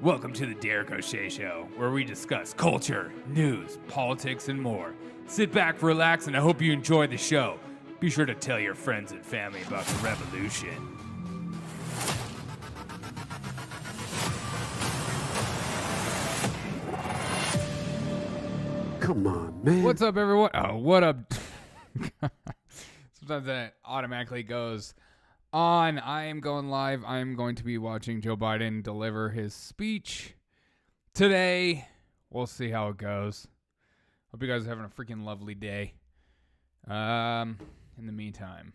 Welcome to the Derek O'Shea Show, where we discuss culture, news, politics, and more. Sit back, relax, and I hope you enjoy the show. Be sure to tell your friends and family about the revolution. Come on, man. What's up, everyone? Oh, what up? Sometimes that automatically goes on. I am going live. I am going to be watching Joe Biden deliver his speech today. We'll see how it goes. Hope you guys are having a freaking lovely day. In the meantime,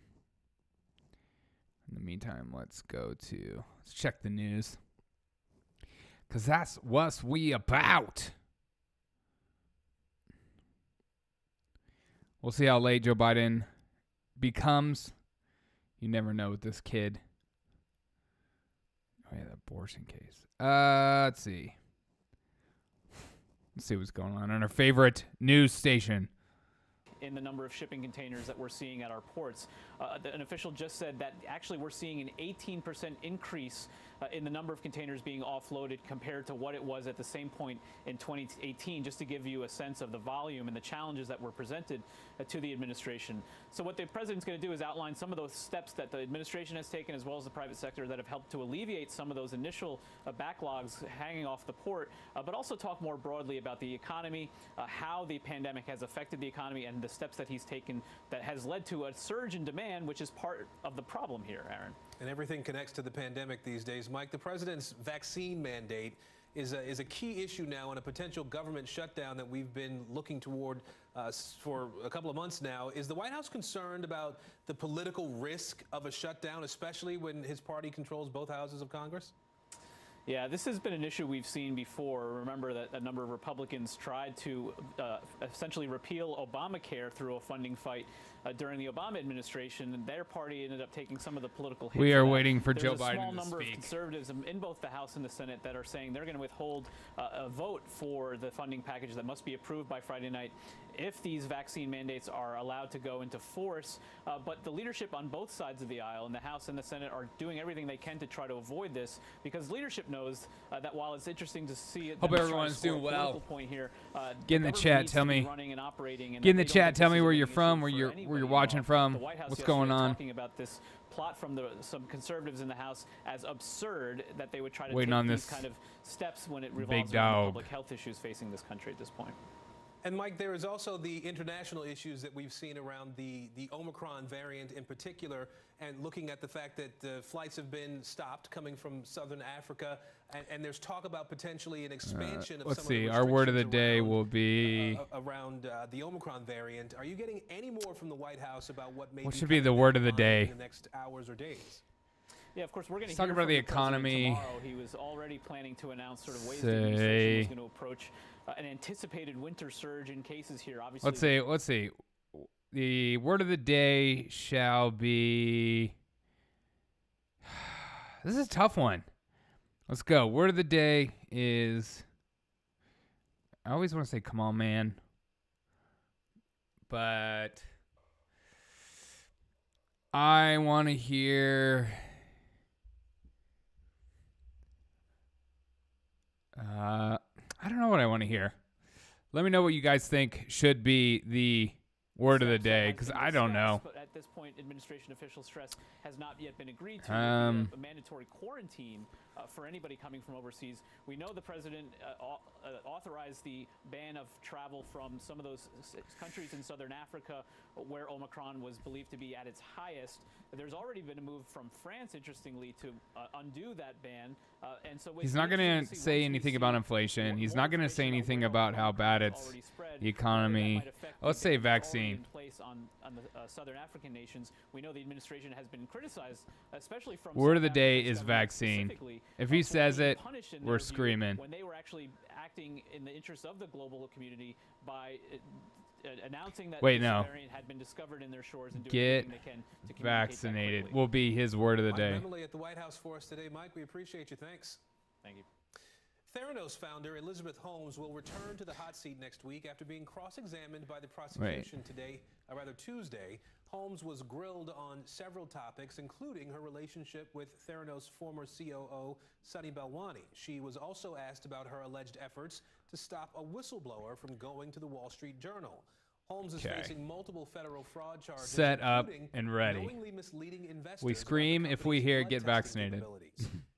let's check the news. Because that's what we about. We'll see how late Joe Biden becomes. You never know with this kid. Oh, yeah, the abortion case. Let's see. Let's see what's going on our favorite news station. In the number of shipping containers that we're seeing at our ports. An official just said that actually we're seeing an 18% increase in the number of containers being offloaded compared to what it was at the same point in 2018, just to give you a sense of the volume and the challenges that were presented to the administration. So what the president's going to do is outline some of those steps that the administration has taken, as well as the private sector, that have helped to alleviate some of those initial backlogs hanging off the port, but also talk more broadly about the economy, how the pandemic has affected the economy, and the steps that he's taken that has led to a surge in demand, which is part of the problem here, Aaron. And everything connects to the pandemic these days. Mike, the president's vaccine mandate is a key issue now in a potential government shutdown that we've been looking toward for a couple of months now. Is the White House concerned about the political risk of a shutdown, especially when his party controls both houses of Congress? Yeah, this has been an issue we've seen before. Remember that a number of Republicans tried to essentially repeal Obamacare through a funding fight during the Obama administration, and their party ended up taking some of the political hits. We are waiting for There's Joe a Biden small to number speak. of conservatives in both the House and the Senate that are saying they're going to withhold a vote for the funding package that must be approved by Friday night if these vaccine mandates are allowed to go into force. But the leadership on both sides of the aisle, in the House and the Senate, are doing everything they can to try to avoid this, because leadership knows that while it's interesting to see it, Hope everyone's doing well. Point here, Get in the chat. Tell me. Get in the chat. Tell me where you're from, where you're watching from. What's going on? Talking about this plot from some conservatives in the House as absurd, that they would try to Waiting take on these this kind of steps when it big revolves around dog. public health issues facing this country at this point. And Mike, there is also the international issues that we've seen around the Omicron variant in particular, and looking at the fact that flights have been stopped coming from southern Africa, and there's talk about potentially an expansion of let's some see. of the Our word of the restrictions day around, will be. Around the Omicron variant. Are you getting any more from the White House about what may What should be the word of the day? in the next hours or days? Yeah, of course, we're going to Talk hear about from the the president economy. tomorrow. He was already planning to announce sort of ways the administration was going to approach an anticipated winter surge in cases here. Obviously, Let's see. The word of the day shall be. This is a tough one. Let's go. Word of the day is. I always want to say, "Come on, man," but I want to hear. I don't know what I want to hear. Let me know what you guys think should be the word of the day, because I don't know. But at this point, administration officials stress has not yet been agreed to. Um, A mandatory quarantine for anybody coming from overseas. We know the president authorized the ban of travel from some of those countries in southern Africa where Omicron was believed to be at its highest. There's already been a move from France, interestingly, to undo that ban. And so he's not going to say anything about inflation. He's not going to say anything about how bad it's the economy. Let's say vaccine. In place on the southern African nations. We know the administration has been criticized, especially from word of the South day Africa's is government vaccine. specifically, If he for says being it, punished in we're their view screaming. when they were actually acting in the interest of the global community by announcing that Wait, this no. variant had been discovered in their shores and doing Get everything they can to communicate that vaccinated quickly. will be his word of the Mike day. Remley at the White House for us today. Mike, we appreciate you. Thanks. Thank you. Theranos founder Elizabeth Holmes will return to the hot seat next week after being cross-examined by the prosecution Tuesday Holmes was grilled on several topics, including her relationship with Theranos' former COO, Sunny Balwani. She was also asked about her alleged efforts to stop a whistleblower from going to the Wall Street Journal. Holmes is facing multiple federal fraud charges. Set up and ready. Knowingly misleading investors. We scream if we hear get vaccinated.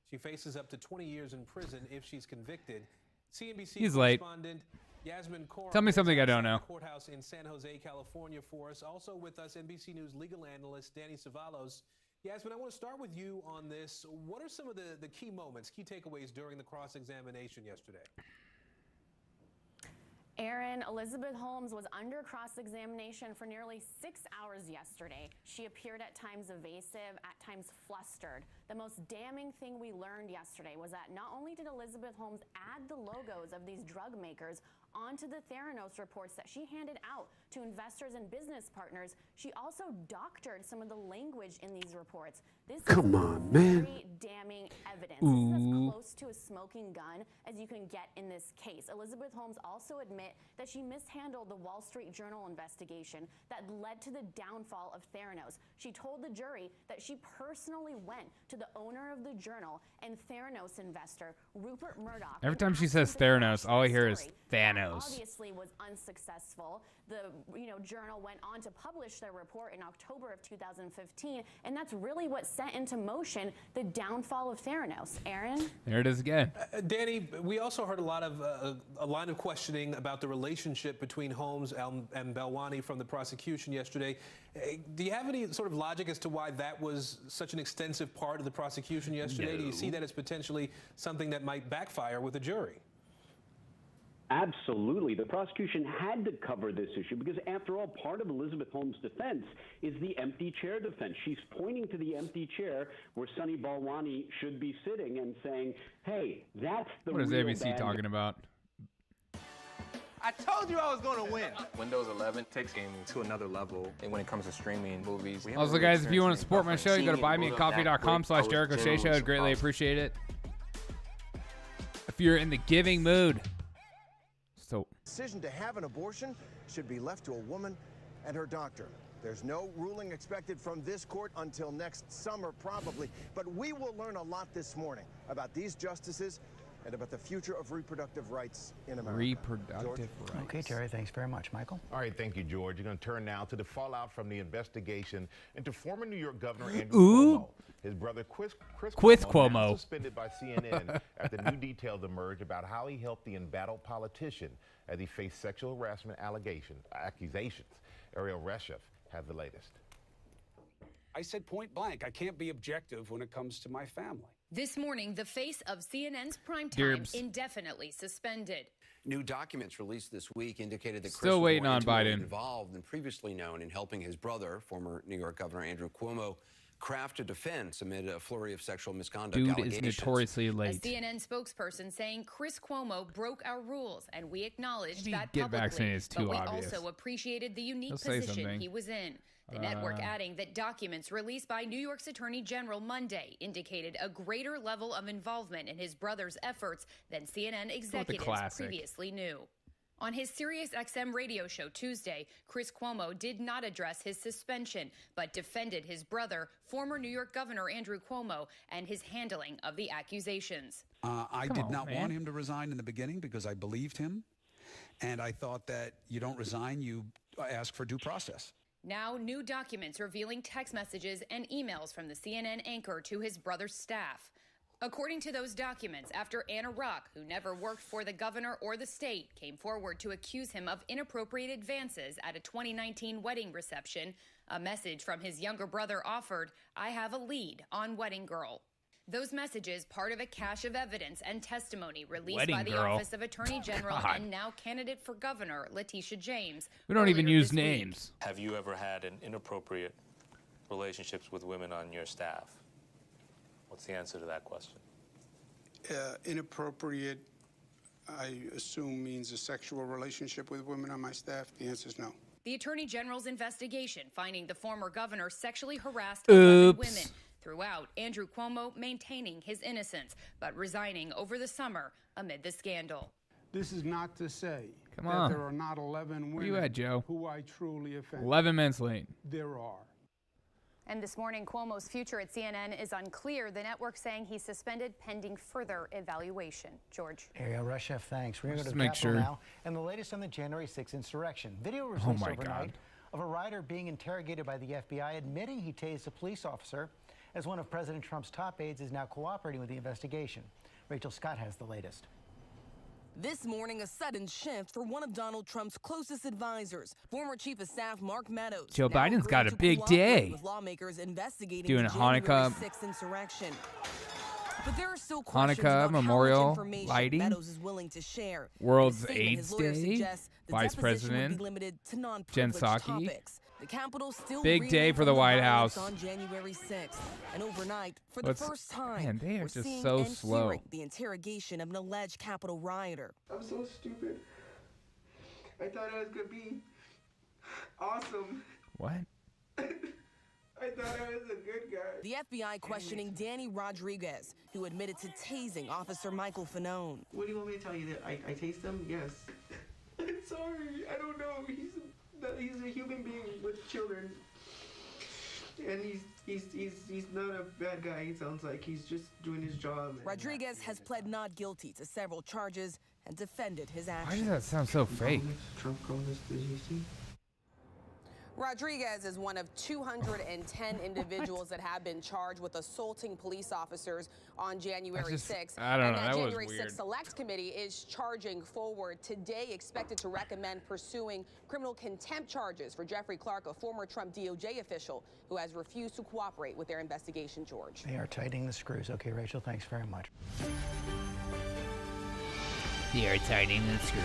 She faces up to 20 years in prison if she's convicted. CNBC He's late. correspondent Yasmin Kaur Tell me something I don't know. Courthouse in San Jose, California for us. Also with us, NBC News legal analyst Danny Savalos. Yasmin, I want to start with you on this. What are some of the key moments, key takeaways during the cross-examination yesterday? Aaron, Elizabeth Holmes was under cross-examination for nearly 6 hours yesterday. She appeared at times evasive, at times flustered. The most damning thing we learned yesterday was that not only did Elizabeth Holmes add the logos of these drug makers onto the Theranos reports that she handed out to investors and business partners, she also doctored some of the language in these reports. This is very damning evidence. This is as close to a smoking gun as you can get in this case. Elizabeth Holmes also admit that she mishandled the Wall Street Journal investigation that led to the downfall of Theranos. She told the jury that she personally went to the owner of the journal and Theranos investor, Rupert Murdoch. Every time she says Theranos, all I hear is Thanos. Obviously was unsuccessful. The journal went on to publish their report in October of 2015, and that's really what set into motion the downfall of Theranos. Aaron? There it is again. Danny, we also heard a line of questioning about the relationship between Holmes and Balwani from the prosecution yesterday. Do you have any sort of logic as to why that was such an extensive part of the prosecution yesterday? No. Do you see that as potentially something that might backfire with a jury? Absolutely. The prosecution had to cover this issue because, after all, part of Elizabeth Holmes' defense is the empty chair defense. She's pointing to the empty chair where Sunny Balwani should be sitting and saying, hey, that's the What is ABC talking about? I told you I was going to win. Windows 11 takes gaming to another level. And when it comes to streaming movies. Also, guys, if you want to support my show, you go to buymeacoffee.com/JerichoShay Show. I'd greatly appreciate it. If you're in the giving mood. So, decision to have an abortion should be left to a woman and her doctor. There's no ruling expected from this court until next summer, probably. But we will learn a lot this morning about these justices and about the future of reproductive rights in America. Reproductive rights. Okay, Jerry, thanks very much. Michael? All right, thank you, George. You're going to turn now to the fallout from the investigation into former New York Governor Andrew Cuomo. His brother, Chris Cuomo, now suspended by CNN after new details emerged about how he helped the embattled politician as he faced sexual harassment accusations. Ariel Reshef has the latest. I said point blank, I can't be objective when it comes to my family. This morning, the face of CNN's primetime indefinitely suspended. New documents released this week indicated that Still Chris waiting was on Biden. involved and previously known in helping his brother, former New York Governor Andrew Cuomo, craft a defense amid a flurry of sexual misconduct allegations. Dude is notoriously late. A CNN spokesperson saying Chris Cuomo broke our rules, and we acknowledged that get publicly. Vaccinated is too but we obvious. also appreciated the unique position he was in. The network adding that documents released by New York's Attorney General Monday indicated a greater level of involvement in his brother's efforts than CNN executives previously knew. On his SiriusXM radio show Tuesday, Chris Cuomo did not address his suspension, but defended his brother, former New York Governor Andrew Cuomo, and his handling of the accusations. I did not want him to resign in the beginning because I believed him, and I thought that you don't resign, you ask for due process. Now, new documents revealing text messages and emails from the CNN anchor to his brother's staff. According to those documents, after Anna Rock, who never worked for the governor or the state, came forward to accuse him of inappropriate advances at a 2019 wedding reception, a message from his younger brother offered, "I have a lead on Wedding Girl." Those messages, part of a cache of evidence and testimony released by the Office of Attorney General and now candidate for governor, Letitia James. We don't even use names. Have you ever had an inappropriate relationships with women on your staff? What's the answer to that question? Inappropriate, I assume, means a sexual relationship with women on my staff. The answer is no. The Attorney General's investigation finding the former governor sexually harassed 11 women. Throughout, Andrew Cuomo maintaining his innocence, but resigning over the summer amid the scandal. This is not to say Come that on. there are not 11 Where you women at, Joe? who I truly offend. 11 minutes late. There are. And this morning, Cuomo's future at CNN is unclear. The network saying he's suspended pending further evaluation. George. Ariel Reshef, thanks. We're going to Just go to make the Capitol sure. now. And the latest on the January 6th insurrection. Video was Oh released my overnight God. of a rider being interrogated by the FBI, admitting he tased a police officer, as one of President Trump's top aides is now cooperating with the investigation. Rachel Scott has the latest. This morning, a sudden shift for one of Donald Trump's closest advisors, former Chief of Staff Mark Meadows. Joe now Biden's got a agreeing to big cooperate day. with lawmakers investigating Doing the a January Hanukkah- 6th insurrection. But there are still questions Hanukkah about memorial how much information lighting. Meadows is willing to share. World's In a statement, AIDS his lawyer Day. suggests the Vice deposition would President be limited to Jen non-privileged Psaki. topics. The Capitol still Big day reeling for from the White violence House. on January 6th. And overnight, for Let's- the first time, man, they are we're just seeing so and slow. hearing the interrogation of an alleged Capitol rioter. I'm so stupid. I thought I was gonna be awesome. What? I thought I was a good guy. The FBI questioning Danny Rodriguez, who admitted to tasing Officer Michael Fanone. What do you want me to tell you? That I taste him? Yes. I'm sorry. I don't know. He's a human being with children, and he's not a bad guy. He sounds like he's just doing his job. Rodriguez has pled not guilty to several charges and defended his Why actions. does that sound so fake? Trump Congress, did you see? Rodriguez is one of 210 individuals that have been charged with assaulting police officers on January 6th. I don't and know, that that was January weird. 6th Select Committee is charging forward today, expected to recommend pursuing criminal contempt charges for Jeffrey Clark, a former Trump DOJ official who has refused to cooperate with their investigation, George. They are tightening the screws. Okay, Rachel, thanks very much. They are tightening the screws.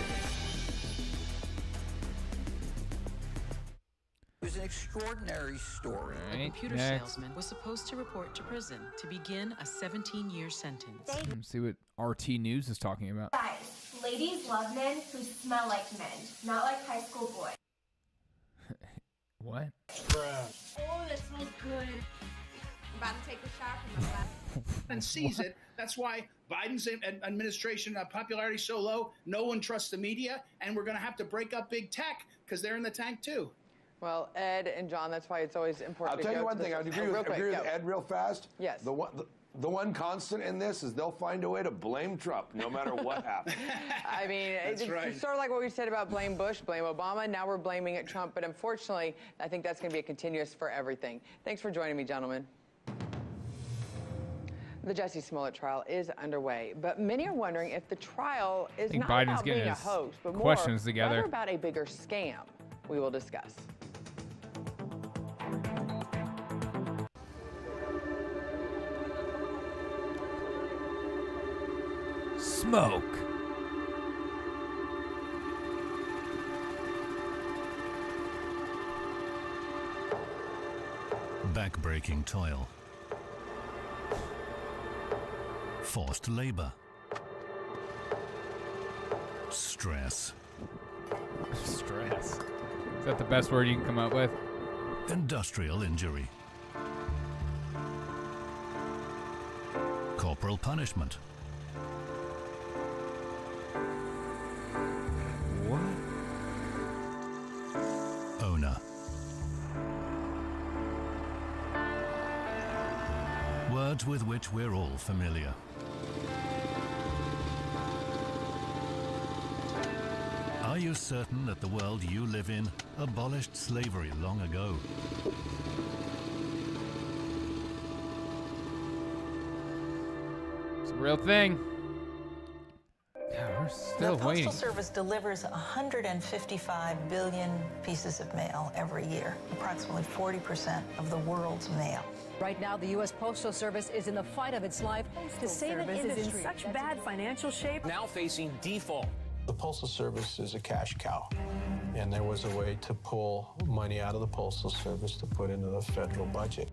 It was an extraordinary story. Right, A computer next. salesman was supposed to report to prison to begin a 17-year sentence. Let's see what RT News is talking about. Guys, ladies love men who smell like men, not like high school boys. What? Oh, that smells good. I'm about to take a shot from my glass. And sees it. That's why Biden's administration popularity is so low. No one trusts the media, and we're going to have to break up big tech because they're in the tank too. Well, Ed and John, that's why it's always important. I'll tell you one thing. I agree with Ed real fast. Yes. The one constant in this is they'll find a way to blame Trump no matter what happens. I mean, That's it's right. sort of like what we said about blame Bush, blame Obama. Now we're blaming it Trump. But unfortunately, I think that's going to be a continuous for everything. Thanks for joining me, gentlemen. The Jussie Smollett trial is underway, but many are wondering if the trial is think not Biden's about getting being a his hoax, but more questions together. rather about a bigger scam. We will discuss. Smoke. Backbreaking toil. Forced labor. Stress. Stress. Is that the best word you can come up with? Industrial injury. Corporal punishment. What? Owner. Words with which we're all familiar. Are you certain that the world you live in abolished slavery long ago? It's a real thing. God, we're still The waiting. Postal Service delivers 155 billion pieces of mail every year, approximately 40% of the world's mail. Right now, the U.S. Postal Service is in the fight of its life to save an industry is in such bad financial shape. Now facing default. The Postal Service is a cash cow, and there was a way to pull money out of the Postal Service to put into the federal budget.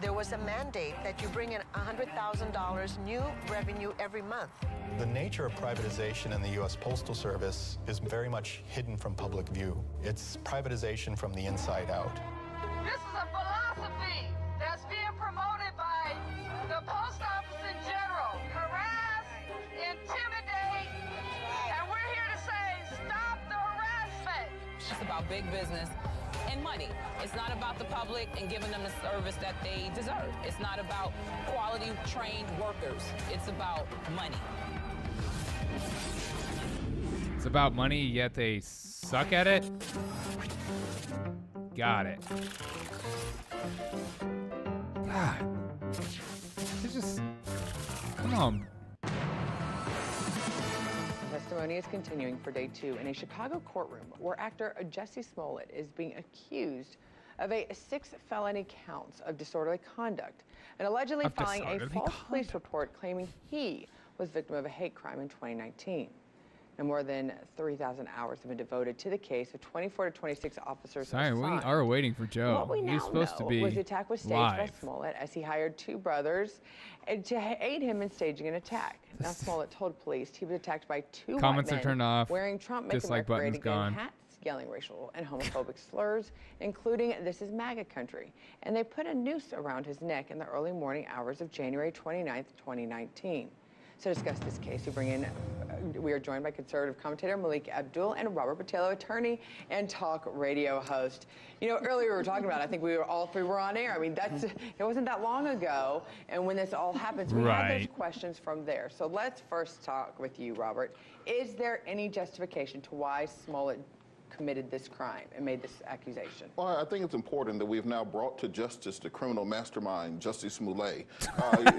There was a mandate that you bring in $100,000 new revenue every month. The nature of privatization in the U.S. Postal Service is very much hidden from public view. It's privatization from the inside out. This is a philosophy that's being promoted by the post office in general. Harass, intimidate, and we're here to say It's about big business and money. It's not about the public and giving them the service that they deserve. It's not about quality trained workers. It's about money. It's about money, yet they suck at it? Got it. God. It's just... Come on. Testimony is continuing for day 2 in a Chicago courtroom where actor Jussie Smollett is being accused of 6 felony counts of disorderly conduct and allegedly filing a false police report claiming he was victim of a hate crime in 2019. And more than 3,000 hours have been devoted to the case of 24 to 26 officers. Sorry, we are waiting for Joe. What we now He's supposed to be was the attack was staged by Smollett as he hired 2 brothers to aid him in staging an attack. Now Smollett told police he was attacked by 2 Comments white are men turned off. wearing Trump Make Dislike America button's Great Again gone. hats, yelling racial and homophobic slurs, including "This is MAGA country." And they put a noose around his neck in the early morning hours of January 29th, 2019. To discuss this case, we are joined by conservative commentator Malik Abdul and Robert Botello, attorney and talk radio host. You know, earlier we were talking about, I think all three were on air. I mean, it wasn't that long ago. And when this all happens, we have those questions from there. So let's first talk with you, Robert. Is there any justification to why Smollett committed this crime and made this accusation? Well, I think it's important that we've now brought to justice the criminal mastermind, Jussie Smollett.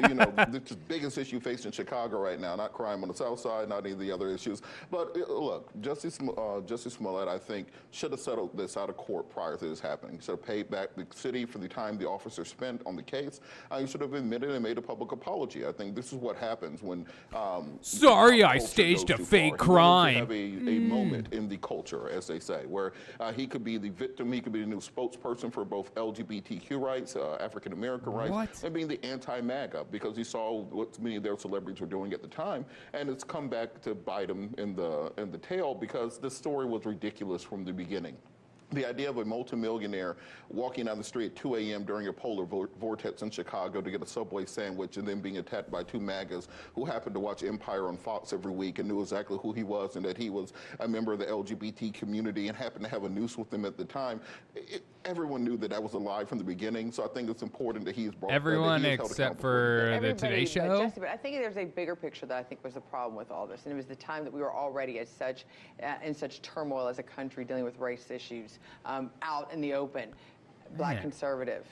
You know, the biggest issue facing Chicago right now, not crime on the South Side, not any of the other issues. But look, Jussie Smollett, I think, should have settled this out of court prior to this happening. He should have paid back the city for the time the officer spent on the case. He should have admitted and made a public apology. I think this is what happens when sorry, I staged a fake crime. Have a moment in the culture, as they say, where he could be the victim, he could be the new spokesperson for both LGBTQ rights, African American rights, and being the anti-MAGA, because he saw what many of their celebrities were doing at the time, and it's come back to bite him in the tail because this story was ridiculous from the beginning. The idea of a multimillionaire walking down the street at 2 a.m. during a polar vortex in Chicago to get a Subway sandwich and then being attacked by 2 MAGAs who happened to watch Empire on Fox every week and knew exactly who he was and that he was a member of the LGBT community and happened to have a noose with him at the time. Everyone knew that was a lie from the beginning, so I think it's important that he's brought everyone except for the Today Show. But I think there's a bigger picture that I think was the problem with all this, and it was the time that we were already in such turmoil as a country dealing with race issues. Out in the open, Black conservative.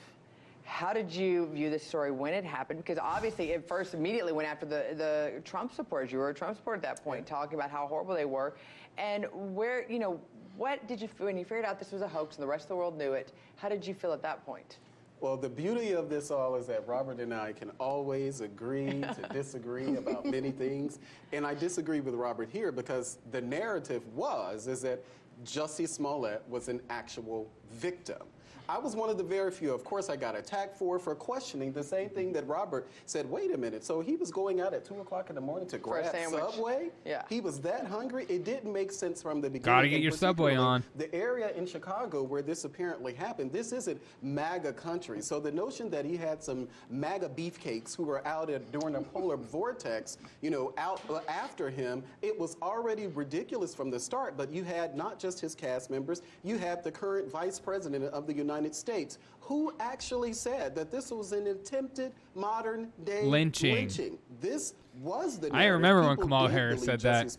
How did you view this story when it happened? Because obviously it first immediately went after the Trump supporters. You were a Trump supporter at that point, talking about how horrible they were. And where, you know, what did you feel when you figured out this was a hoax and the rest of the world knew it? How did you feel at that point? Well, the beauty of this all is that Robert and I can always agree to disagree about many things. And I disagree with Robert here because the narrative is that Jussie Smollett was an actual victim. I was one of the very few, of course, I got attacked for questioning the same thing that Robert said, wait a minute, so he was going out at 2 o'clock in the morning to grab Subway? Yeah. He was that hungry? It didn't make sense from the beginning. Gotta get your Subway on. The area in Chicago where this apparently happened, this isn't MAGA country. So the notion that he had some MAGA beefcakes who were out during a polar vortex, you know, out after him, it was already ridiculous from the start. But you had not just his cast members, you had the current vice president of the United States, who actually said that this was an attempted modern-day lynching. This was the narrative. I remember when Kamala Harris said that,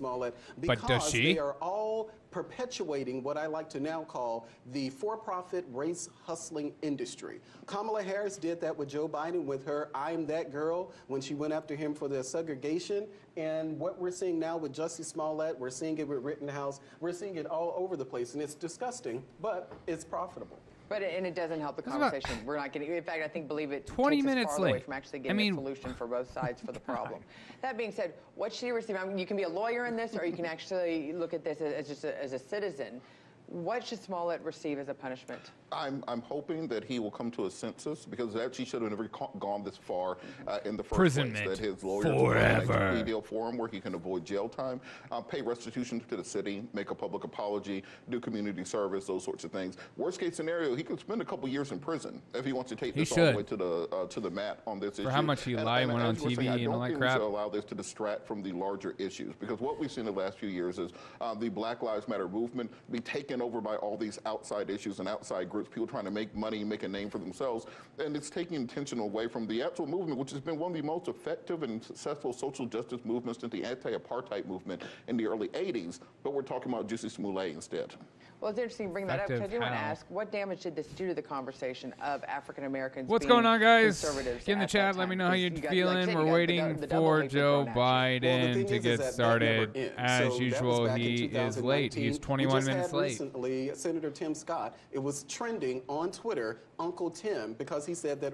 but does she? They are all perpetuating what I like to now call the for-profit race hustling industry. Kamala Harris did that with Joe Biden with her "I'm that girl" when she went after him for the segregation. And what we're seeing now with Jussie Smollett, we're seeing it with Rittenhouse, we're seeing it all over the place. And it's disgusting, but it's profitable. But it doesn't help the conversation. We're not getting. In fact, I think it 20 takes minutes us farther away late from actually getting a solution for both sides for the problem. That being said, what should he receive? I mean, you can be a lawyer in this, or you can actually look at this as just as a citizen. What should Smollett receive as a punishment? I'm hoping that he will come to a sensus, because actually should have never gone this far in the first Imprisonment place. That his lawyers forever. will plea deal for him where he can avoid jail time, pay restitution to the city, make a public apology, do community service, those sorts of things. Worst case scenario, he could spend a couple years in prison if he wants to take this all the way to the mat on this issue. For how much he lied, went on TV and all that crap. I don't think we should allow this to distract from the larger issues, because what we've seen in the last few years is the Black Lives Matter movement be taken over by all these outside issues and outside groups, people trying to make money, make a name for themselves, and it's taking attention away from the actual movement, which has been one of the most effective and successful social justice movements since the anti-apartheid movement in the early 80s, but we're talking about Jussie Smollett instead. Well, it's interesting you bring that up, because I do want to ask, what damage did this do to the conversation of African Americans? What's going on, guys? Get in the chat. Let me know how you're feeling. We're waiting for Joe Biden to get started. As usual, he is late. He's 21 minutes late. Recently, Senator Tim Scott, it was trending on Twitter, Uncle Tim, because he said that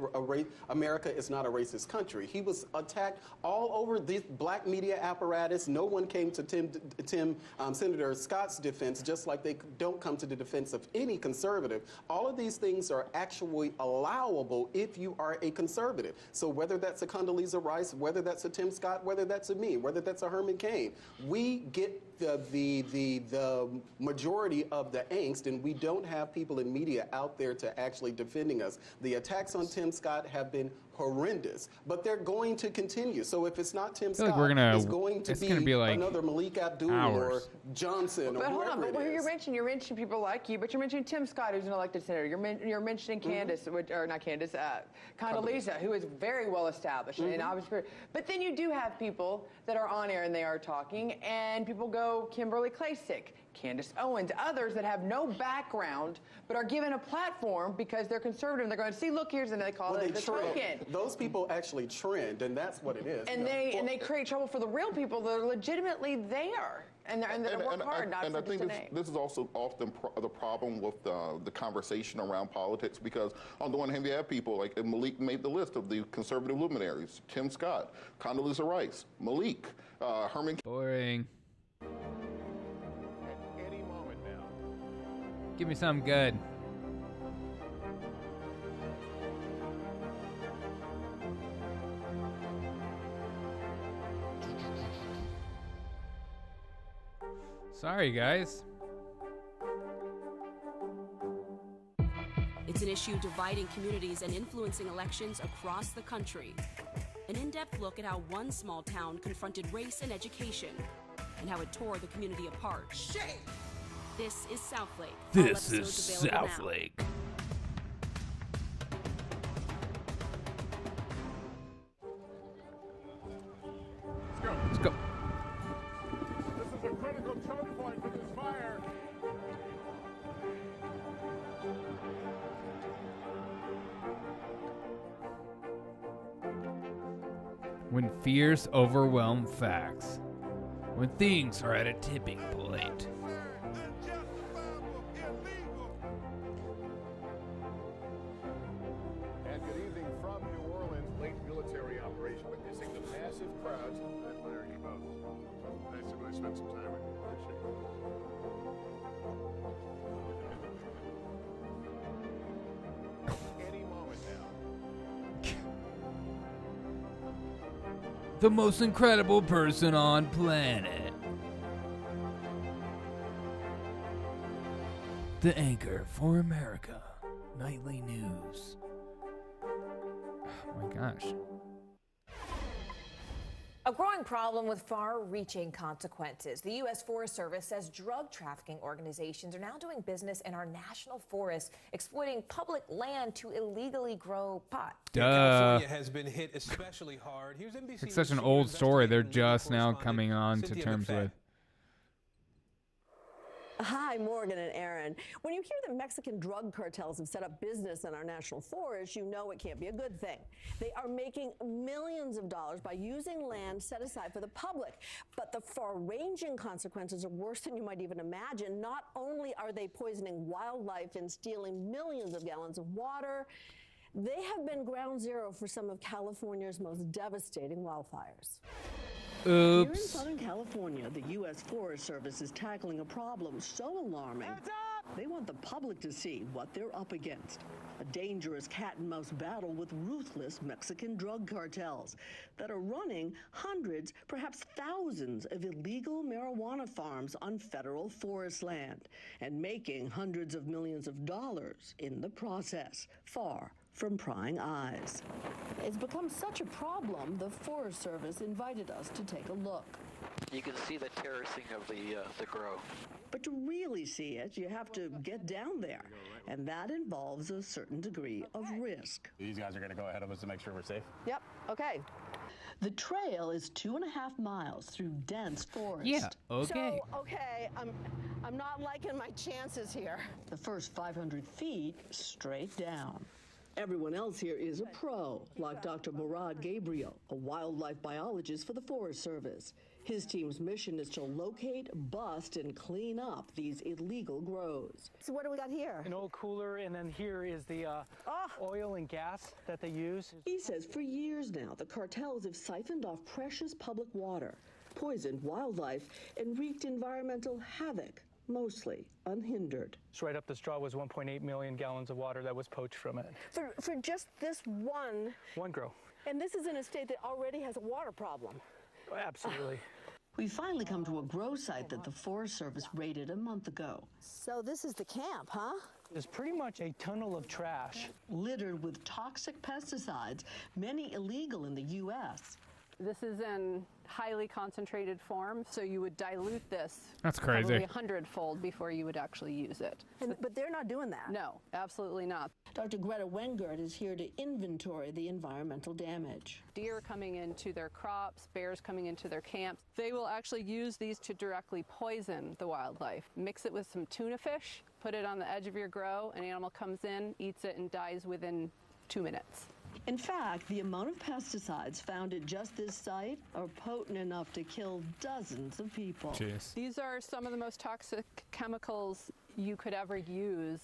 America is not a racist country. He was attacked all over the black media apparatus. No one came to Senator Scott's defense, just like they don't come to the defense of any conservative. All of these things are actually allowable if you are a conservative. So whether that's a Condoleezza Rice, whether that's a Tim Scott, whether that's a me, whether that's a Herman Cain, we get the majority of the angst, and we don't have people in media out there to actually defending us. The attacks on Tim Scott have been horrendous, but they're going to continue. So if it's not Tim Scott, it's going to be like another Malik Abdul or Johnson or whoever it is. You're mentioning people like you, but you're mentioning Tim Scott, who's an elected senator. You're mentioning Candace, or not Candace, Condoleezza, who is very well established and obviously. But then you do have people that are on air and they are talking, and people go Kimberly Klacik, Candace Owens, others that have no background but are given a platform because they're conservative. And they're going to see, look, here's, and they call it the token. Those people actually trend, and that's what it is. And they create trouble for the real people that are legitimately there. And they work hard, not for just a name. This is also often the problem with the conversation around politics, because on the one hand, you have people like Malik made the list of the conservative luminaries: Tim Scott, Condoleezza Rice, Malik, Herman. Boring. Give me something good. Sorry, guys. It's an issue dividing communities and influencing elections across the country. An in-depth look at how one small town confronted race and education, and how it tore the community apart. Shit! This is Southlake. This is Southlake. Let's go. This is a critical choke point for this fire. When fears overwhelm facts. When things are at a tipping point. And good evening from New Orleans. Late military operation witnessing the massive crowds. I admire you both. Nice to really spend some time with you. Any moment now. The most incredible person on planet. The anchor for America. Nightly news. Oh my gosh. A growing problem with far-reaching consequences. The U.S. Forest Service says drug trafficking organizations are now doing business in our national forests, exploiting public land to illegally grow pot. California has been hit especially hard. Here's NBC. It's such an old story. They're just now coming on to terms with. Hi, Morgan and Aaron. When you hear that Mexican drug cartels have set up business in our national forests, you know it can't be a good thing. They are making millions of dollars by using land set aside for the public. But the far-ranging consequences are worse than you might even imagine. Not only are they poisoning wildlife and stealing millions of gallons of water, they have been ground zero for some of California's most devastating wildfires. Oops. Here in Southern California, the U.S. Forest Service is tackling a problem so alarming They want the public to see what they're up against. A dangerous cat-and-mouse battle with ruthless Mexican drug cartels that are running hundreds, perhaps thousands of illegal marijuana farms on federal forest land and making hundreds of millions of dollars in the process, far from prying eyes. It's become such a problem, the Forest Service invited us to take a look. You can see the terracing of the grow. But to really see it, you have to get down there, and that involves a certain degree of risk. These guys are going to go ahead of us to make sure we're safe? Yep, okay. The trail is 2.5 miles through dense forest. Yeah, okay. So, okay, I'm not liking my chances here. The first 500 feet, straight down. Everyone else here is a pro, like Dr. Murad Gabriel, a wildlife biologist for the Forest Service. His team's mission is to locate, bust, and clean up these illegal grows. So what do we got here? An old cooler, and then here is the oil and gas that they use. He says for years now, the cartels have siphoned off precious public water, poisoned wildlife, and wreaked environmental havoc, mostly unhindered. Right up the straw was 1.8 million gallons of water that was poached from it. For just this one grow. And this is in a state that already has a water problem. Absolutely. We finally come to a grow site that the Forest Service raided a month ago. So this is the camp, huh? It's pretty much a tunnel of trash. Littered with toxic pesticides, many illegal in the U.S. This is in highly concentrated form, so you would dilute this. That's crazy. Probably 100-fold before you would actually use it. But they're not doing that. No, absolutely not. Dr. Greta Wengert is here to inventory the environmental damage. Deer coming into their crops, bears coming into their camps. They will actually use these to directly poison the wildlife. Mix it with some tuna fish, put it on the edge of your grow, an animal comes in, eats it, and dies within 2 minutes. In fact, the amount of pesticides found at just this site are potent enough to kill dozens of people. Jeez. These are some of the most toxic chemicals you could ever use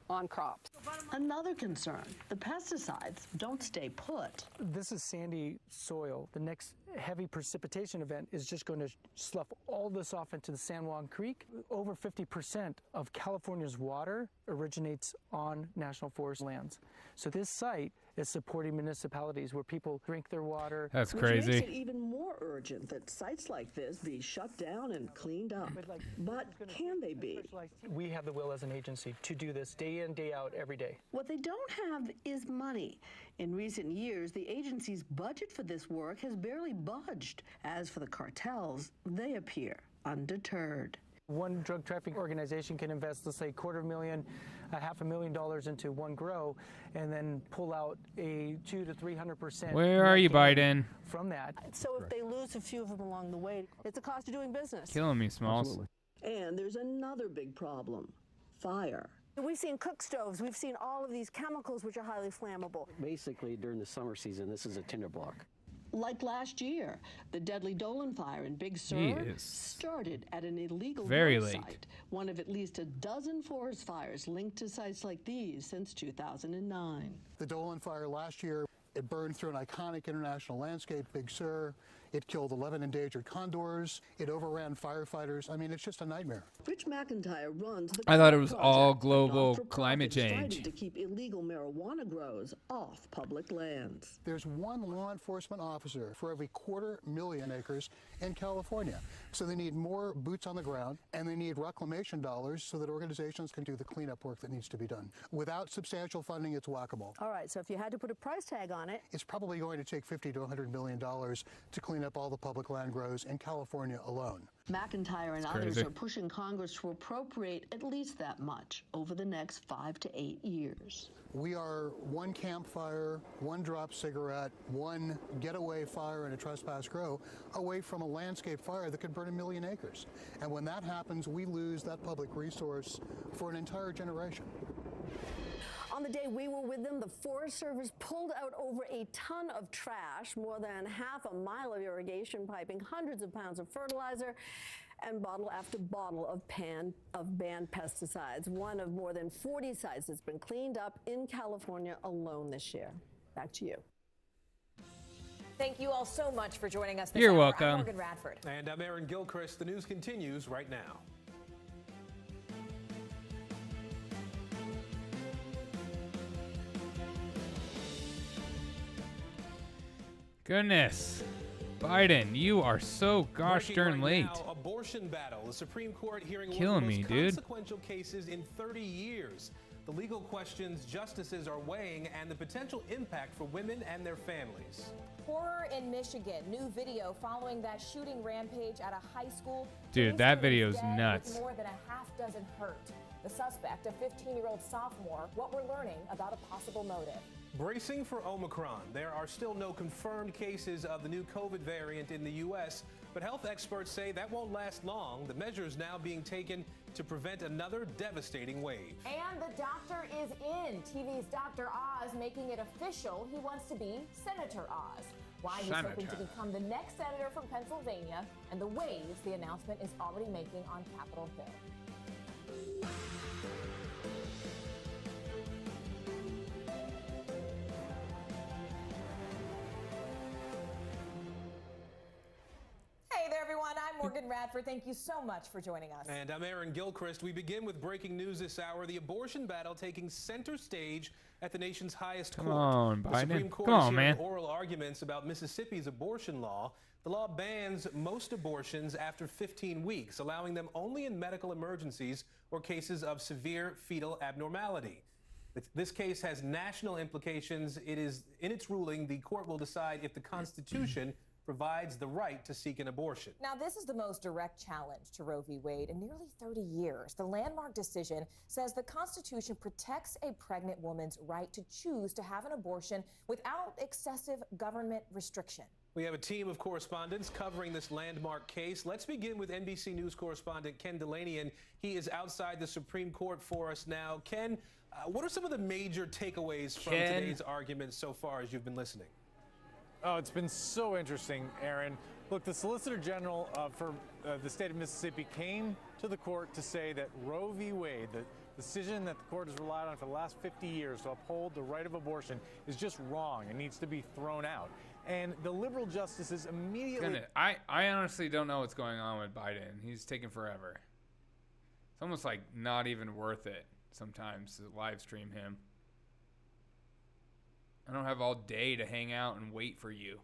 on crops. Another concern, the pesticides don't stay put. This is sandy soil. The next heavy precipitation event is just going to slough all this off into the San Juan Creek. Over 50% of California's water originates on national forest lands. So this site is supporting municipalities where people drink their water. That's Which crazy. makes it even more urgent that sites like this be shut down and cleaned up. But can they be? We have the will as an agency to do this day in, day out, every day. What they don't have is money. In recent years, the agency's budget for this work has barely budged. As for the cartels, they appear undeterred. One drug trafficking organization can invest, let's say, $250,000, $500,000 into one grow, and then pull out a 200 to 300%. Where are you, Biden? From that. So if they lose a few of them along the way, it's a cost of doing business. Killing me, Smalls. Absolutely. And there's another big problem, fire. We've seen cook stoves, we've seen all of these chemicals which are highly flammable. Basically, during the summer season, this is a tinder block. Like last year, the deadly Dolan fire in Big Sur started at an illegal site, one of at least a dozen forest fires linked to sites like these since 2009. The Dolan fire last year, it burned through an iconic international landscape, Big Sur. It killed 11 endangered condors. It overran firefighters. I mean, it's just a nightmare. Rich McIntyre runs the I thought it was project, all a global not-for-profit climate change. striving to keep illegal marijuana grows off public lands. There's one law enforcement officer for every 250,000 acres in California. So they need more boots on the ground, and they need reclamation dollars so that organizations can do the cleanup work that needs to be done. Without substantial funding, it's whack-a-mole. All right, so if you had to put a price tag on it, it's probably going to take $50 to $100 million to clean up all the public land grows in California alone. McIntyre and others are pushing Congress to appropriate at least that much over the next 5 to 8 years. We are one campfire, one drop cigarette, one getaway fire in a trespass grow away from a landscape fire that could burn 1 million acres. And when that happens, we lose that public resource for an entire generation. On the day we were with them, the Forest Service pulled out over a ton of trash, more than half a mile of irrigation piping, hundreds of pounds of fertilizer, and bottle after bottle of banned pesticides. One of more than 40 sites that's been cleaned up in California alone this year. Back to you. Thank you all so much for joining us this You're hour. welcome. I'm Morgan Radford. And I'm Aaron Gilchrist. The news continues right now. Goodness. Biden, you are so gosh darn late. Now, abortion battle. The Supreme Court hearing Killing one of the me, most dude. consequential cases in 30 years. The legal questions justices are weighing and the potential impact for women and their families. Horror in Michigan. New video following that shooting rampage at a high school. Dude, that video is Dead nuts. With more than a half dozen hurt. The suspect, a 15-year-old sophomore. What we're learning about a possible motive. Bracing for Omicron. There are still no confirmed cases of the new COVID variant in the U.S., but health experts say that won't last long. The measures now being taken to prevent another devastating wave. And the doctor is in. TV's Dr. Oz making it official. He wants to be Senator Oz. Why he's hoping to become the next senator from Pennsylvania, and the waves the announcement is already making on Capitol Hill. Hey there, everyone. I'm Morgan Radford. Thank you so much for joining us. And I'm Aaron Gilchrist. We begin with breaking news this hour. The abortion battle taking center stage at the nation's highest court. Come on, The Biden. Supreme Court Come is on, hearing man. oral arguments about Mississippi's abortion law. The law bans most abortions after 15 weeks, allowing them only in medical emergencies or cases of severe fetal abnormality. This case has national implications. It is in its ruling, the court will decide if the Constitution provides the right to seek an abortion. Now, this is the most direct challenge to Roe v. Wade in nearly 30 years. The landmark decision says the Constitution protects a pregnant woman's right to choose to have an abortion without excessive government restriction. We have a team of correspondents covering this landmark case. Let's begin with NBC News correspondent Ken Delaney, and he is outside the Supreme Court for us now. Ken, what are some of the major takeaways from today's arguments so far as you've been listening? Oh, it's been so interesting, Aaron. Look, the Solicitor General for the state of Mississippi came to the court to say that Roe v. Wade, the decision that the court has relied on for the last 50 years to uphold the right of abortion, is just wrong and needs to be thrown out. And the liberal justices immediately... I honestly don't know what's going on with Biden. He's taking forever. It's almost like not even worth it sometimes to live stream him. I don't have all day to hang out and wait for you.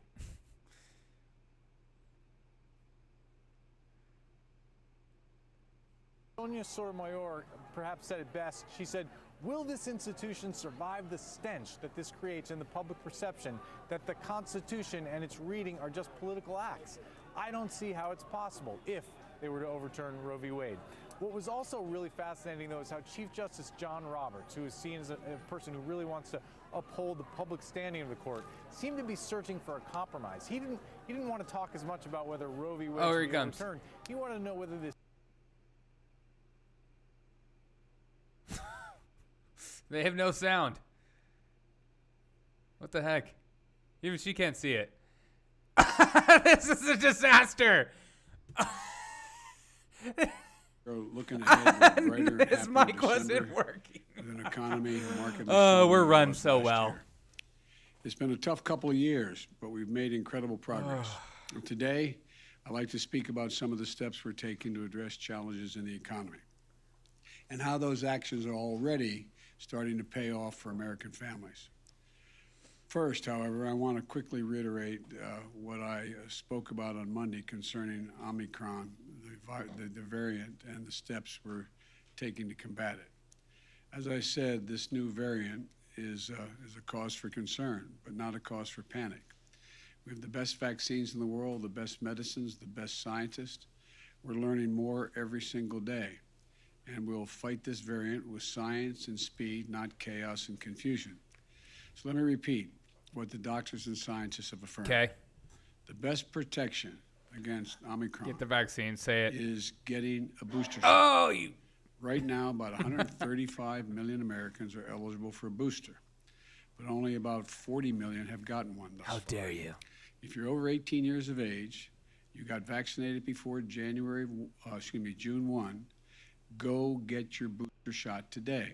Sonia Sotomayor perhaps said it best. She said, will this institution survive the stench that this creates in the public perception that the Constitution and its reading are just political acts? I don't see how it's possible if they were to overturn Roe v. Wade. What was also really fascinating, though, is how Chief Justice John Roberts, who is seen as a person who really wants to uphold the public standing of the court, seemed to be searching for a compromise. He didn't want to talk as much about whether Roe v. Wade should be overturned. He wanted to know whether this... They have no sound. What the heck? Even she can't see it. This is a disaster. Looking ahead with brighter, this mic wasn't working. With an economy, market. We're run so well. It's been a tough couple of years, but we've made incredible progress. And today, I'd like to speak about some of the steps we're taking to address challenges in the economy and how those actions are already starting to pay off for American families. First, however, I want to quickly reiterate what I spoke about on Monday concerning Omicron, the variant, and the steps we're taking to combat it. As I said, this new variant is a cause for concern, but not a cause for panic. We have the best vaccines in the world, the best medicines, the best scientists. We're learning more every single day, and we'll fight this variant with science and speed, not chaos and confusion. So let me repeat what the doctors and scientists have affirmed. Okay. The best protection against Omicron. Get the vaccine, say it. Is getting a booster shot. Oh, you. Right now, about 135 million Americans are eligible for a booster, but only about 40 million have gotten one thus far. How dare you? If you're over 18 years of age, you got vaccinated before June 1, go get your booster shot today.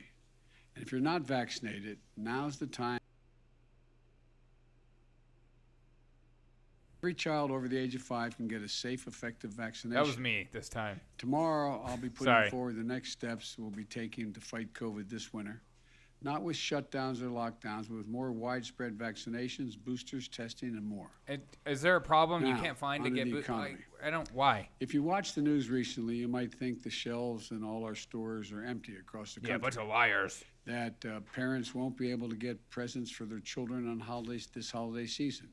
And if you're not vaccinated, now's the time. Every child over the age of 5 can get a safe, effective vaccination. That was me this time. Tomorrow, I'll be putting forward the next steps we'll be taking to fight COVID this winter. Not with shutdowns or lockdowns, but with more widespread vaccinations, boosters, testing, and more. Is there a problem you Now, can't find to onto get the boosted? economy. I don't. Why? If you watch the news recently, you might think the shelves in all our stores are empty across the country. Yeah, a bunch of liars. That parents won't be able to get presents for their children on holidays this holiday season.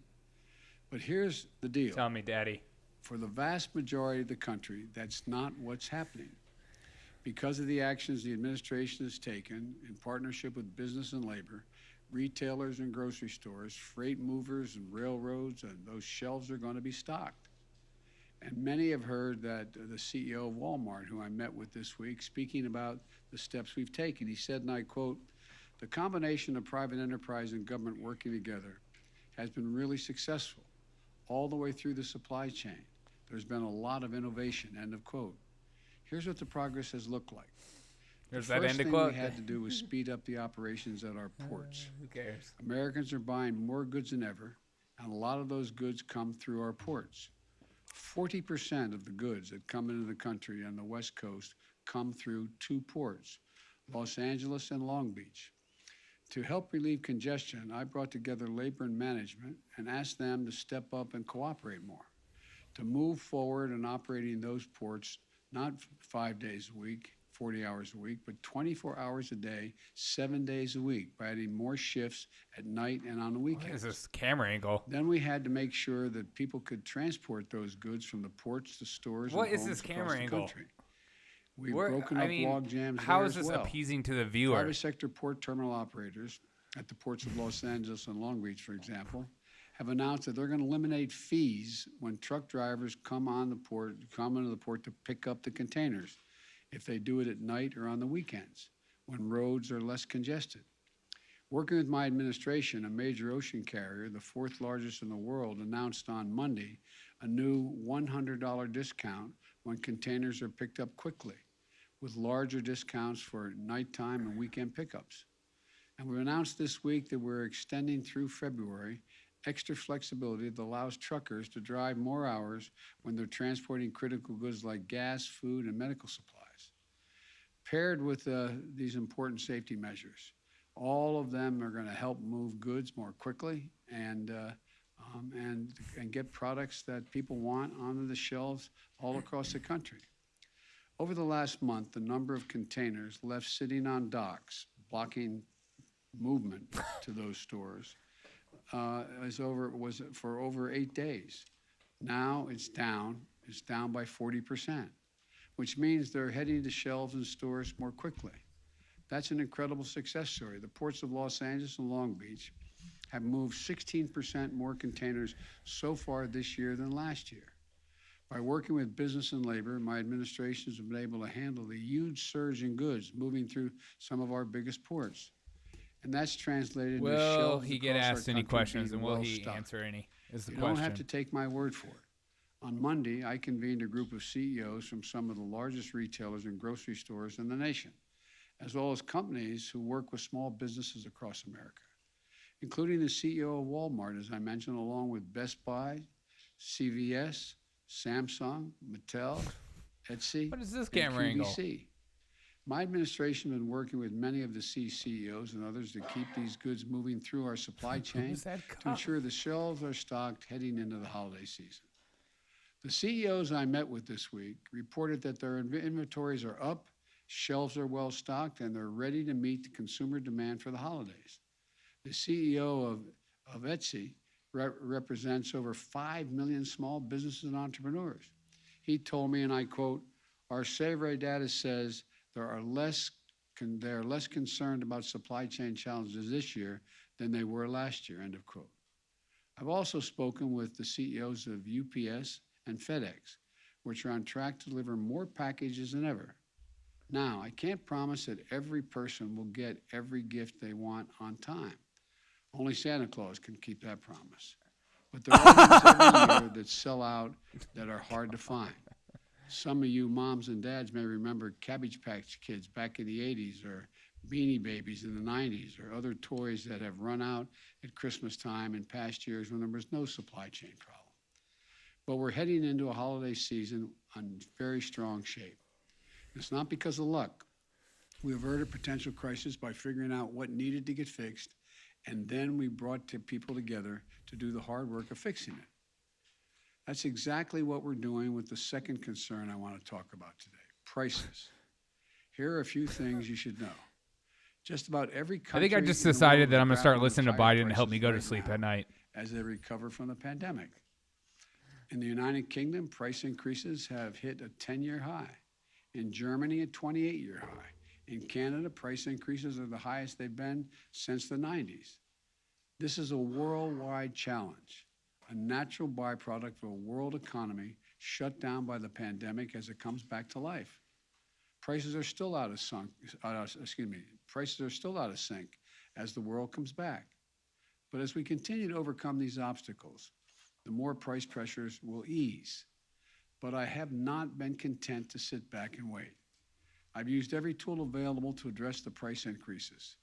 But here's the deal. Tell me, Daddy. For the vast majority of the country, that's not what's happening. Because of the actions the administration has taken in partnership with business and labor, retailers and grocery stores, freight movers and railroads, and those shelves are going to be stocked. And many have heard that the CEO of Walmart, who I met with this week, speaking about the steps we've taken. He said, and I quote, "The combination of private enterprise and government working together has been really successful all the way through the supply chain. There's been a lot of innovation," end of quote. Here's what the progress has looked like. There's The that first end of thing quote. we had to do was speed up the operations at our ports. Who cares? Americans are buying more goods than ever, and a lot of those goods come through our ports. 40% of the goods that come into the country on the West Coast come through 2 ports, Los Angeles and Long Beach. To help relieve congestion, I brought together labor and management and asked them to step up and cooperate more, to move forward in operating those ports not 5 days a week, 40 hours a week, but 24 hours a day, 7 days a week, by adding more shifts at night and on the weekends. What is this camera angle? Then we had to make sure that people could transport those goods from the ports to stores What and is homes this across camera the angle? country. We've broken up log jams how there is as this well. appeasing to the viewer? Private sector port terminal operators at the ports of Los Angeles and Long Beach, for example, have announced that they're going to eliminate fees when truck drivers come into the port to pick up the containers, if they do it at night or on the weekends, when roads are less congested. Working with my administration, a major ocean carrier, the 4th largest in the world, announced on Monday a new $100 discount when containers are picked up quickly, with larger discounts for nighttime and weekend pickups. And we've announced this week that we're extending through February extra flexibility that allows truckers to drive more hours when they're transporting critical goods like gas, food, and medical supplies. Paired with these important safety measures, all of them are going to help move goods more quickly and get products that people want onto the shelves all across the country. Over the last month, the number of containers left sitting on docks, blocking movement to those stores, was for over 8 days. Now it's down by 40%, which means they're heading to shelves and stores more quickly. That's an incredible success story. The ports of Los Angeles and Long Beach have moved 16% more containers so far this year than last year. By working with business and labor, my administration has been able to handle the huge surge in goods moving through some of our biggest ports. And that's translated into shelves Will he get across our asked any country questions, being and will he well-stocked. answer any? Is the You question. don't have to take my word for it. On Monday, I convened a group of CEOs from some of the largest retailers and grocery stores in the nation, as well as companies who work with small businesses across America, including the CEO of Walmart, as I mentioned, along with Best Buy, CVS, Samsung, Mattel, Etsy, What is this and camera angle? QVC. My administration has been working with many of the CEOs and others to keep these goods moving through our supply chain to ensure the shelves are stocked heading into the holiday season. The CEOs I met with this week reported that their inventories are up, shelves are well stocked, and they're ready to meet the consumer demand for the holidays. The CEO of Etsy represents over 5 million small businesses and entrepreneurs. He told me, and I quote, "Our survey data says they are less concerned about supply chain challenges this year than they were last year," end of quote. I've also spoken with the CEOs of UPS and FedEx, which are on track to deliver more packages than ever. Now, I can't promise that every person will get every gift they want on time. Only Santa Claus can keep that promise. But there are things every year that sell out that are hard to find. Some of you moms and dads may remember Cabbage Patch Kids back in the 80s, or Beanie Babies in the 90s, or other toys that have run out at Christmas time in past years when there was no supply chain problem. But we're heading into a holiday season in very strong shape. It's not because of luck. We averted potential crisis by figuring out what needed to get fixed, and then we brought people together to do the hard work of fixing it. That's exactly what we're doing with the second concern I want to talk about today, prices. Here are a few things you should know. Just about every country I think I just in the decided world that is I'm going to start grappling with listening to higher Biden to help me prices go to right sleep now at night. as they recover from the pandemic. In the United Kingdom, price increases have hit a 10-year high. In Germany, a 28-year high. In Canada, price increases are the highest they've been since the 90s. This is a worldwide challenge, a natural byproduct of a world economy shut down by the pandemic as it comes back to life. Prices are still out of sync as the world comes back. But as we continue to overcome these obstacles, the more price pressures will ease. But I have not been content to sit back and wait. I've used every tool available to address the price increases,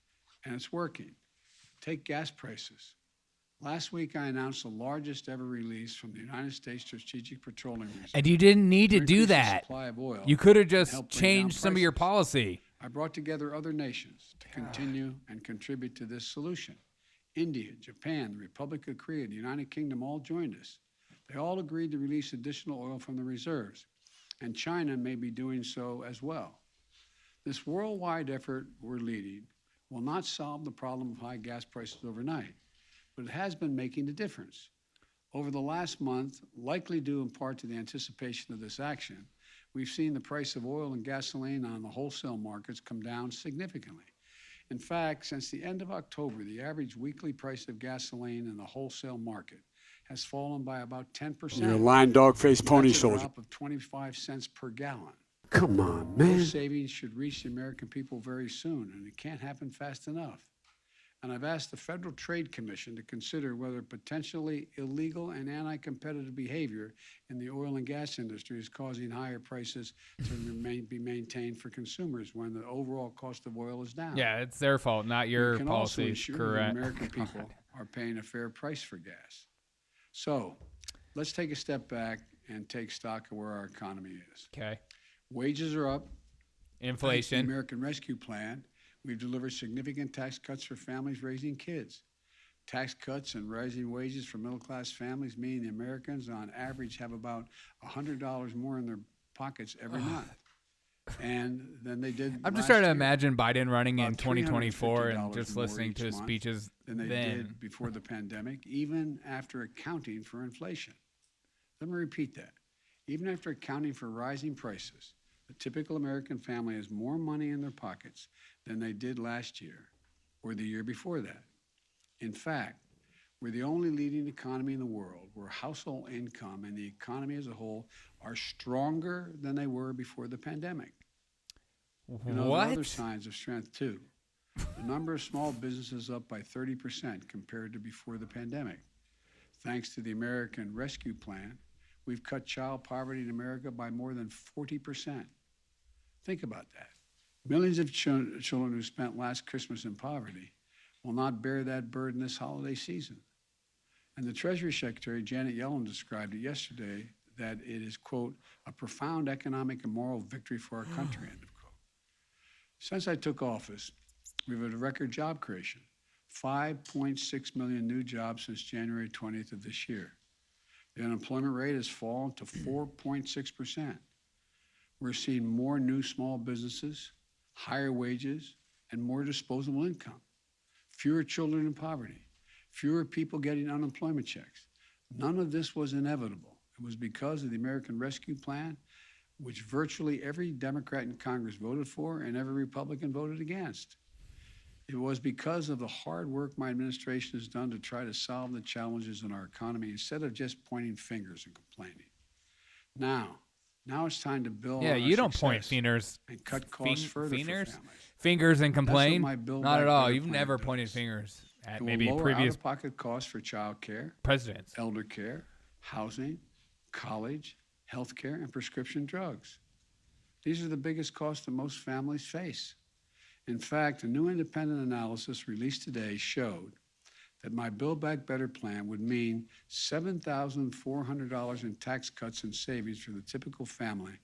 and it's working. Take gas prices. Last week, I announced the largest ever release from the United States Strategic Petroleum Reserve. And you didn't need to do increase the that. supply of oil You could have and just help bring down changed some of your prices. policy. I brought together other nations to continue and contribute to this solution. India, Japan, the Republic of Korea, the United Kingdom all joined us. They all agreed to release additional oil from the reserves, and China may be doing so as well. This worldwide effort we're leading will not solve the problem of high gas prices overnight, but it has been making a difference. Over the last month, likely due in part to the anticipation of this action, we've seen the price of oil and gasoline on the wholesale markets come down significantly. In fact, since the end of October, the average weekly price of gasoline in the wholesale market has fallen by about 10%. You're a lying dog-faced pony That's a soldier. drop of 25 cents per gallon. Come on, man. Those savings should reach the American people very soon, and it can't happen fast enough. And I've asked the Federal Trade Commission to consider whether potentially illegal and anti-competitive behavior in the oil and gas industry is causing higher prices to be maintained for consumers when the overall cost of oil is down. Yeah, it's their fault, not your We can also policies. ensure Correct. that American people are paying a fair price for gas. So let's take a step back and take stock of where our economy is. Okay. Wages are up. Inflation. Thanks to the American Rescue Plan, we've delivered significant tax cuts for families raising kids. Tax cuts and rising wages for middle-class families mean the Americans, on average, have about $100 more in their pockets every month. And then they did. I'm just last trying to year. imagine Biden running in About 2024 and $350 just more listening to each his month speeches than they then. did before the pandemic, even after accounting for inflation. Let me repeat that. Even after accounting for rising prices, the typical American family has more money in their pockets than they did last year or the year before that. In fact, we're the only leading economy in the world where household income and the economy as a whole are stronger than they were before the pandemic. You know, there are other signs of strength too. The number of small businesses up by 30% compared to before the pandemic. Thanks to the American Rescue Plan, we've cut child poverty in America by more than 40%. Think about that. Millions of children who spent last Christmas in poverty will not bear that burden this holiday season. And the Treasury Secretary, Janet Yellen, described it yesterday that it is, quote, a profound economic and moral victory for our country, end of quote. Since I took office, we've had a record job creation, 5.6 million new jobs since January 20th of this year. The unemployment rate has fallen to 4.6%. We're seeing more new small businesses, higher wages, and more disposable income. Fewer children in poverty, fewer people getting unemployment checks. None of this was inevitable. It was because of the American Rescue Plan, which virtually every Democrat in Congress voted for and every Republican voted against. It was because of the hard work my administration has done to try to solve the challenges in our economy instead of just pointing fingers and complaining. Now it's time to build on our you don't point success fingers and cut costs further for families. Fingers and complain? That's what my Build Not Back at all. Better You've plan never does. pointed fingers at It will maybe lower previous out-of-pocket costs for child care, presidents. elder care, housing, college, health care, and prescription drugs. These are the biggest costs that most families face. In fact, a new independent analysis released today showed that my Build Back Better plan would mean $7,400 in tax cuts and savings for the typical family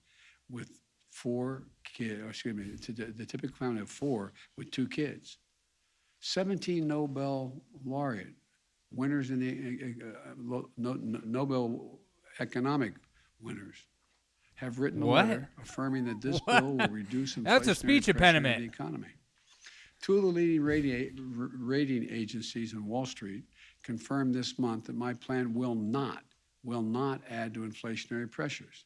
with the typical family of 4 with 2 kids. 17 Nobel laureate winners in the Nobel economic winners have written a letter affirming that this bill will reduce inflationary That's a speech pressure impediment. in the economy. 2 of the leading rating agencies on Wall Street confirmed this month that my plan will not add to inflationary pressures.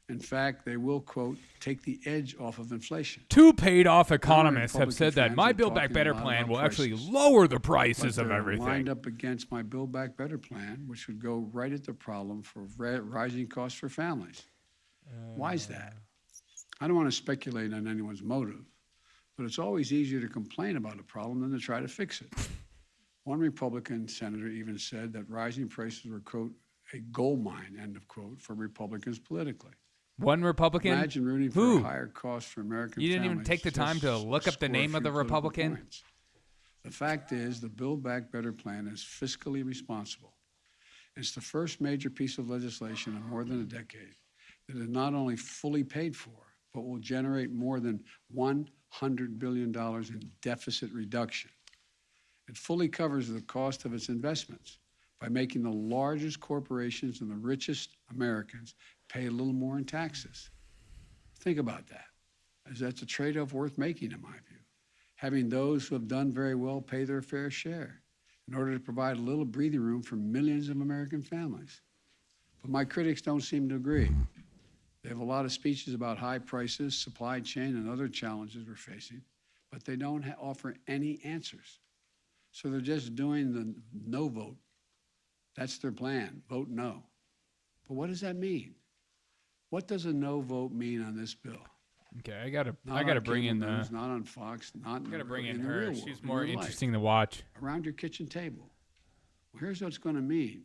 In fact, they will, quote, take the edge off of inflation. 2 paid-off economists have said that my Build Back Better plan will actually lower the prices of everything. Lined up against my Build Back Better plan, which would go right at the problem for rising costs for families. Why is that? I don't want to speculate on anyone's motive, but it's always easier to complain about a problem than to try to fix it. One Republican senator even said that rising prices were, quote, a gold mine, end of quote, for Republicans politically. One Republican? Imagine rooting for a higher cost for American You didn't even families take the time to look up the name of the Republican? Points. The fact is, the Build Back Better plan is fiscally responsible. It's the first major piece of legislation in more than a decade that is not only fully paid for, but will generate more than $100 billion in deficit reduction. It fully covers the cost of its investments by making the largest corporations and the richest Americans pay a little more in taxes. Think about that, as that's a trade-off worth making, in my view. Having those who have done very well pay their fair share in order to provide a little breathing room for millions of American families. But my critics don't seem to agree. They have a lot of speeches about high prices, supply chain, and other challenges we're facing, but they don't offer any answers. So they're just doing the no vote. That's their plan, vote no. But what does that mean? What does a no vote mean on this bill? Okay, I gotta bring in the news, not on Fox, not I gotta bring in the her. real world, She's more in real interesting life, to watch. around your kitchen table. Well, here's what it's going to mean.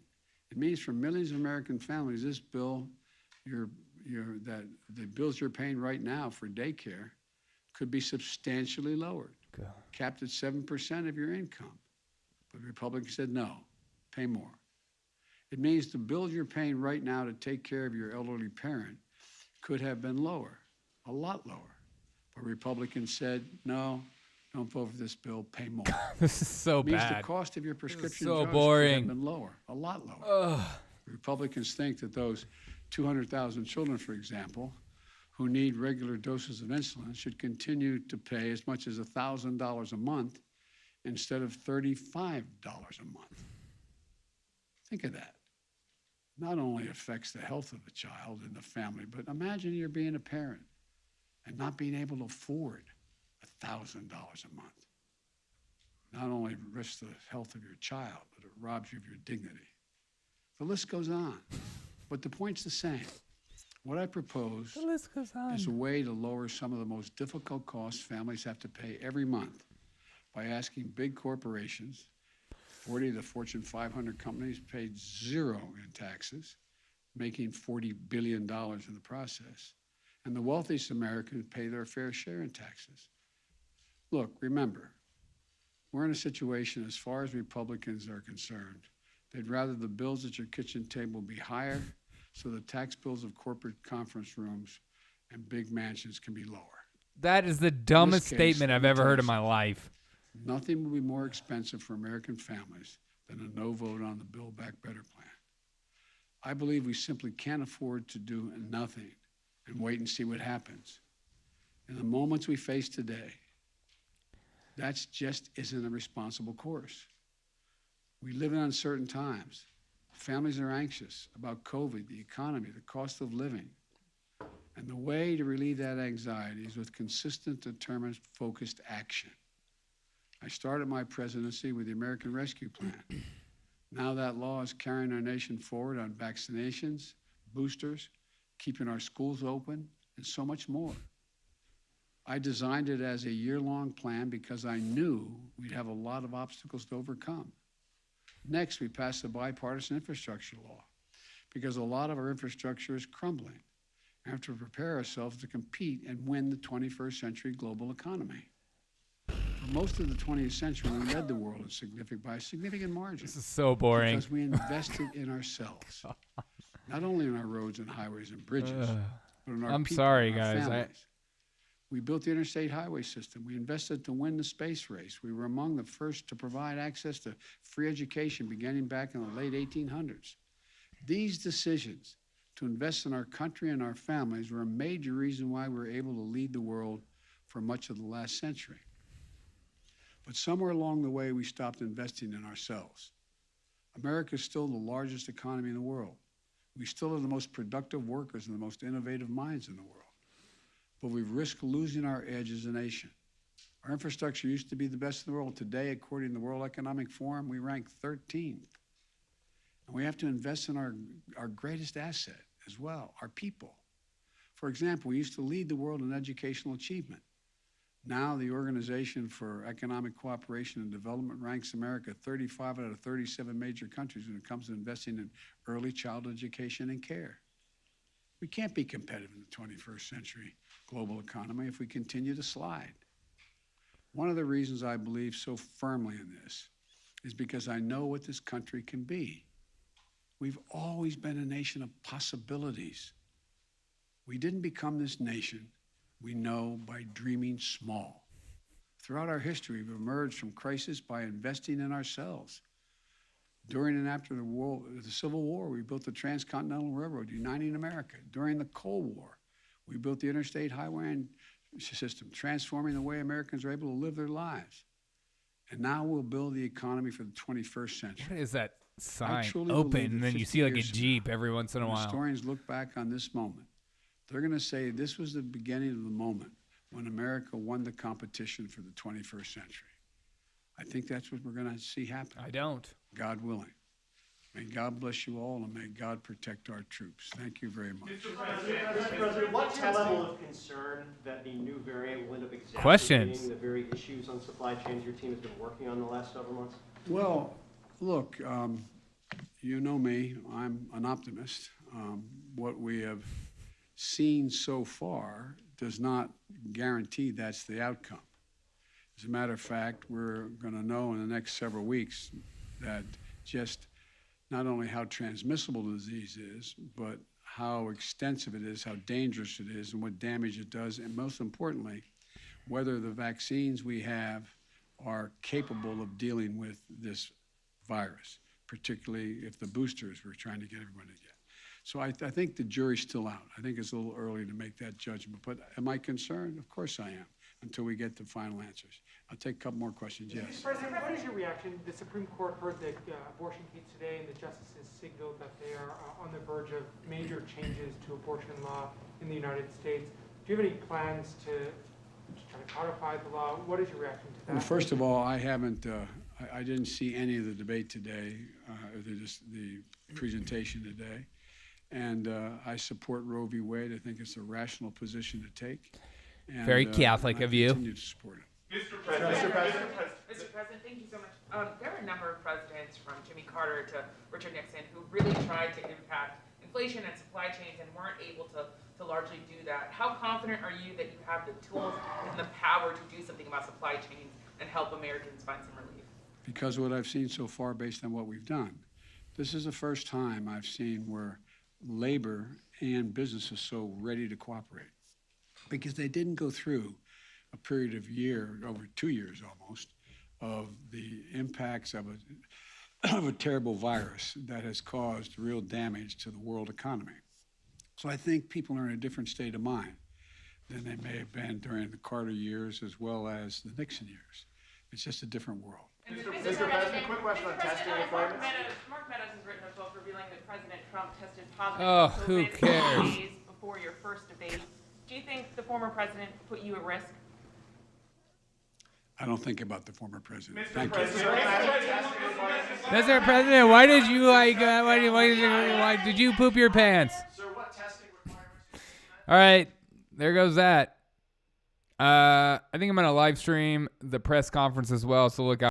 It means for millions of American families, this bill, that the bills you're paying right now for daycare, could be substantially lowered, capped at 7% of your income. But Republicans said no, pay more. It means the bills you're paying right now to take care of your elderly parent could have been lower, a lot lower. But Republicans said, no, don't vote for this bill, pay more. This is so it means bad. the cost of your prescription so drugs boring. could have been lower, a lot lower. Ugh. Republicans think that those 200,000 children, for example, who need regular doses of insulin should continue to pay as much as $1,000 a month instead of $35 a month. Think of that. Not only affects the health of the child and the family, but imagine you're being a parent and not being able to afford $1,000 a month. Not only risks the health of your child, but it robs you of your dignity. The list goes on, but the point's the same. What I propose is a way to lower some of the most difficult costs families have to pay every month by asking big corporations, 40 of the Fortune 500 companies paid zero in taxes, making $40 billion in the process, and the wealthiest Americans pay their fair share in taxes. Look, remember, we're in a situation, as far as Republicans are concerned, they'd rather the bills at your kitchen table be higher so the tax bills of corporate conference rooms and big mansions can be lower. That is the dumbest statement I've ever heard in my life. Nothing will be more expensive for American families than a no vote on the Build Back Better plan. I believe we simply can't afford to do nothing and wait and see what happens. In the moments we face today, that just isn't a responsible course. We live in uncertain times. Families are anxious about COVID, the economy, the cost of living. And the way to relieve that anxiety is with consistent, determined, focused action. I started my presidency with the American Rescue Plan. Now that law is carrying our nation forward on vaccinations, boosters, keeping our schools open, and so much more. I designed it as a year-long plan because I knew we'd have a lot of obstacles to overcome. Next, we passed the Bipartisan Infrastructure Law because a lot of our infrastructure is crumbling. We have to prepare ourselves to compete and win the 21st century global economy. For most of the 20th century, we led the world by a significant margin. This is so boring. Because we invested in ourselves, not only in our roads and highways and bridges, but on our I'm people, sorry, and our guys. families. We built the interstate highway system. We invested to win the space race. We were among the first to provide access to free education beginning back in the late 1800s. These decisions to invest in our country and our families were a major reason why we were able to lead the world for much of the last century. But somewhere along the way, we stopped investing in ourselves. America is still the largest economy in the world. We still have the most productive workers and the most innovative minds in the world. But we've risked losing our edge as a nation. Our infrastructure used to be the best in the world. Today, according to the World Economic Forum, we rank 13th. And we have to invest in our greatest asset as well, our people. For example, we used to lead the world in educational achievement. Now the Organization for Economic Cooperation and Development ranks America 35 out of 37 major countries when it comes to investing in early childhood education and care. We can't be competitive in the 21st century global economy if we continue to slide. One of the reasons I believe so firmly in this is because I know what this country can be. We've always been a nation of possibilities. We didn't become this nation, we know, by dreaming small. Throughout our history, we've emerged from crisis by investing in ourselves. During and after the Civil War, we built the Transcontinental Railroad, uniting America. During the Cold War, we built the interstate highway system, transforming the way Americans are able to live their lives. And now we'll build the economy for the 21st century. What is that sign open, and then you see like a Jeep every once in a while? Historians look back on this moment. They're going to say this was the beginning of the moment when America won the competition for the 21st century. I think that's what we're going to see happen. I don't. God willing. May God bless you all, and may God protect our troops. Thank you very much. Mr. President, what's your level of concern that the new variant will end up exacerbating Questions. the very issues on supply chains your team has been working on the last several months? Well, look, you know me. I'm an optimist. What we have seen so far does not guarantee that's the outcome. As a matter of fact, we're going to know in the next several weeks that just not only how transmissible the disease is, but how extensive it is, how dangerous it is, and what damage it does, and most importantly, whether the vaccines we have are capable of dealing with this virus, particularly if the boosters we're trying to get everyone to get. So I think the jury's still out. I think it's a little early to make that judgment. But am I concerned? Of course I am, until we get the final answers. I'll take a couple more questions. Yes. Mr. President, what is your reaction? The Supreme Court heard the abortion case today, and the justices signaled that they are on the verge of major changes to abortion law in the United States. Do you have any plans to try to codify the law? What is your reaction to that? Well, first of all, I haven't. I didn't see any of the debate today, or the presentation today. And I support Roe v. Wade. I think it's a rational position to take. And, Very Catholic of you. Continue to support it. Mr. President, thank you so much. There are a number of presidents, from Jimmy Carter to Richard Nixon, who really tried to impact inflation and supply chains and weren't able to largely do that. How confident are you that you have the tools and the power to do something about supply chains and help Americans find some relief? Because of what I've seen so far based on what we've done. This is the first time I've seen where labor and business is so ready to cooperate, because they didn't go through a period of over 2 years almost, of the impacts of a terrible virus that has caused real damage to the world economy. So I think people are in a different state of mind than they may have been during the Carter years as well as the Nixon years. It's just a different world. Mr. President, quick question on testing requirements. Mark Meadows has written a book revealing that President Trump tested positive Oh, for who COVID cares? days before your first debate. Do you think the former president put you at risk? I don't think about the former president. Mr. Thank President, you. Mr. President, why did you why did you poop your pants? Sir, what testing requirements? All right, there goes that. I think I'm gonna live stream the press conference as well, so look out.